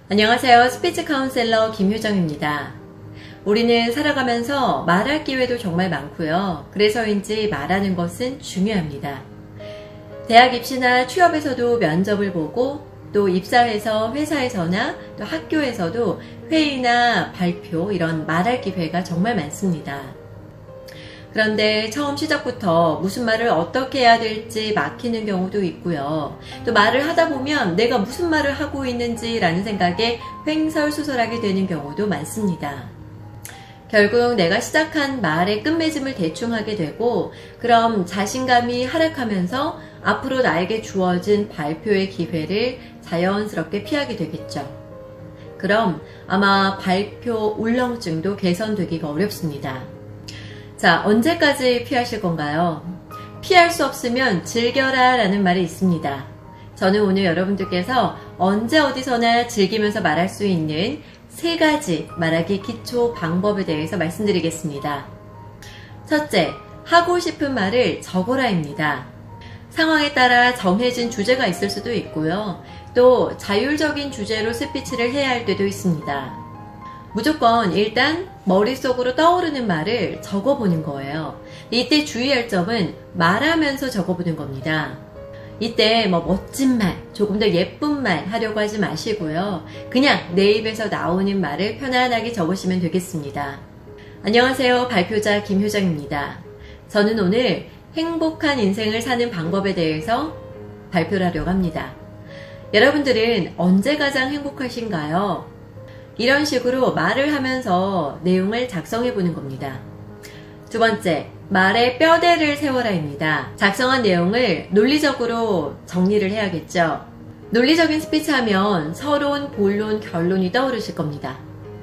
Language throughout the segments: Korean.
안녕하세요. 스피치 카운셀러 김효정입니다. 우리는 살아가면서 말할 기회도 정말 많고요. 그래서인지 말하는 것은 중요합니다. 대학 입시나 취업에서도 면접을 보고 또 입사해서 회사에서나 또 학교에서도 회의나 발표 이런 말할 기회가 정말 많습니다. 그런데 처음 시작부터 무슨 말을 어떻게 해야 될지 막히는 경우도 있고요. 또 말을 하다 보면 내가 무슨 말을 하고 있는지라는 생각에 횡설수설하게 되는 경우도 많습니다. 결국 내가 시작한 말의 끝맺음을 대충 하게 되고 그럼 자신감이 하락하면서 앞으로 나에게 주어진 발표의 기회를 자연스럽게 피하게 되겠죠. 그럼 아마 발표 울렁증도 개선되기가 어렵습니다. 자, 언제까지 피하실 건가요? 피할 수 없으면 즐겨라 라는 말이 있습니다. 저는 오늘 여러분들께서 언제 어디서나 즐기면서 말할 수 있는 3가지 말하기 기초 방법에 대해서 말씀드리겠습니다. 첫째, 하고 싶은 말을 적어라입니다. 상황에 따라 정해진 주제가 있을 수도 있고요. 또 자율적인 주제로 스피치를 해야 할 때도 있습니다. 무조건 일단 머릿속으로 떠오르는 말을 적어보는 거예요. 이때 주의할 점은 말하면서 적어보는 겁니다. 이때 멋진 말, 조금 더 예쁜 말 하려고 하지 마시고요. 그냥 내 입에서 나오는 말을 편안하게 적으시면 되겠습니다. 안녕하세요. 발표자 김효정입니다. 저는 오늘 행복한 인생을 사는 방법에 대해서 발표를 하려고 합니다. 여러분들은 언제 가장 행복하신가요? 이런 식으로 말을 하면서 내용을 작성해 보는 겁니다. 두 번째, 말의 뼈대를 세워라입니다. 작성한 내용을 논리적으로 정리를 해야겠죠. 논리적인 스피치 하면 서론, 본론, 결론이 떠오르실 겁니다.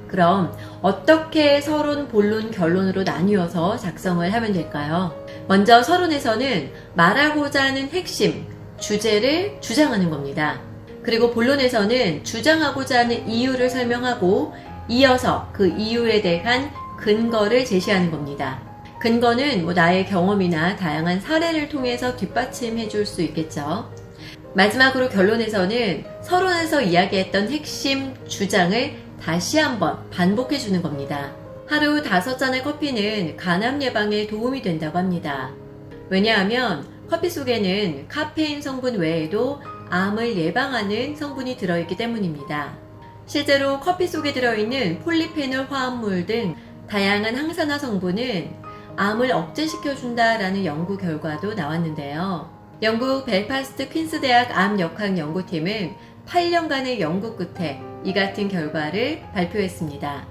그럼 어떻게 서론, 본론, 결론으로 나뉘어서 작성을 하면 될까요? 먼저 서론에서는 말하고자 하는 핵심, 주제를 주장하는 겁니다. 그리고 본론에서는 주장하고자 하는 이유를 설명하고 이어서 그 이유에 대한 근거를 제시하는 겁니다. 근거는 나의 경험이나 다양한 사례를 통해서 뒷받침해 줄 수 있겠죠. 마지막으로 결론에서는 서론에서 이야기했던 핵심 주장을 다시 한번 반복해 주는 겁니다. 하루 5잔의 커피는 간암 예방에 도움이 된다고 합니다. 왜냐하면 커피 속에는 카페인 성분 외에도 암을 예방하는 성분이 들어있기 때문입니다. 실제로 커피 속에 들어있는 폴리페놀 화합물 등 다양한 항산화 성분은 암을 억제시켜준다라는 연구 결과도 나왔는데요. 영국 벨파스트 퀸스 대학 암역학 연구팀은 8년간의 연구 끝에 이 같은 결과를 발표했습니다.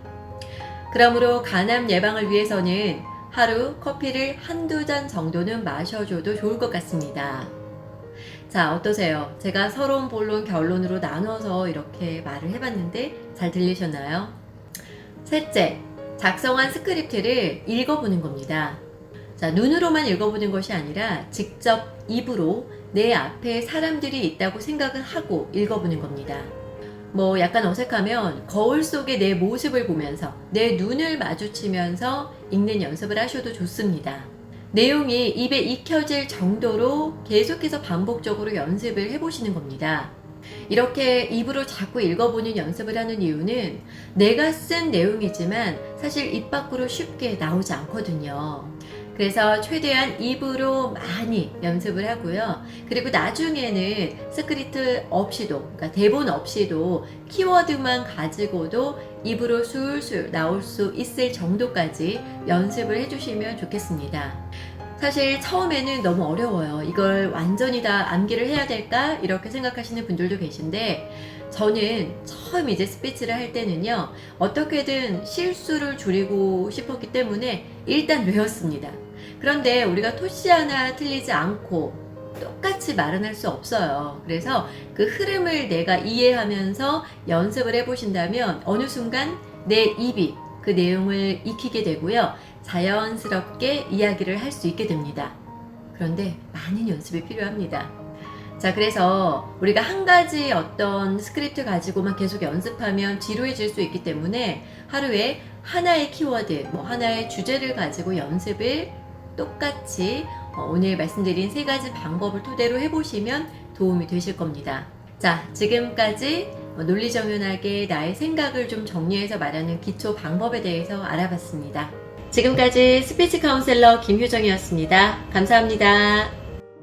그러므로 간암 예방을 위해서는 하루 커피를 1~2잔 정도는 마셔줘도 좋을 것 같습니다. 자, 어떠세요? 제가 서론, 본론, 결론으로 나눠서 이렇게 말을 해봤는데 잘 들리셨나요? 셋째, 작성한 스크립트를 읽어보는 겁니다. 자, 눈으로만 읽어보는 것이 아니라 직접 입으로 내 앞에 사람들이 있다고 생각을 하고 읽어보는 겁니다. 약간 어색하면 거울 속에 내 모습을 보면서 내 눈을 마주치면서 읽는 연습을 하셔도 좋습니다. 내용이 입에 익혀질 정도로 계속해서 반복적으로 연습을 해보시는 겁니다. 이렇게 입으로 자꾸 읽어보는 연습을 하는 이유는 내가 쓴 내용이지만 사실 입 밖으로 쉽게 나오지 않거든요. 그래서 최대한 입으로 많이 연습을 하고요. 그리고 나중에는 스크립트 없이도, 그러니까 대본 없이도 키워드만 가지고도 입으로 술술 나올 수 있을 정도까지 연습을 해주시면 좋겠습니다. 사실 처음에는 너무 어려워요. 이걸 완전히 다 암기를 해야 될까? 이렇게 생각하시는 분들도 계신데 저는 처음 이제 스피치를 할 때는요. 어떻게든 실수를 줄이고 싶었기 때문에 일단 외웠습니다. 그런데 우리가 토시 하나 틀리지 않고 똑같이 말은 할 수 없어요. 그래서 그 흐름을 내가 이해하면서 연습을 해보신다면 어느 순간 내 입이 그 내용을 익히게 되고요. 자연스럽게 이야기를 할 수 있게 됩니다. 그런데 많은 연습이 필요합니다. 자, 그래서 우리가 한 가지 어떤 스크립트 가지고만 계속 연습하면 지루해질 수 있기 때문에 하루에 하나의 키워드, 하나의 주제를 가지고 연습을 똑같이 오늘 말씀드린 3가지 방법을 토대로 해보시면 도움이 되실 겁니다. 자, 지금까지 논리정연하게 나의 생각을 좀 정리해서 말하는 기초 방법에 대해서 알아봤습니다. 지금까지 스피치 카운셀러 김효정이었습니다. 감사합니다.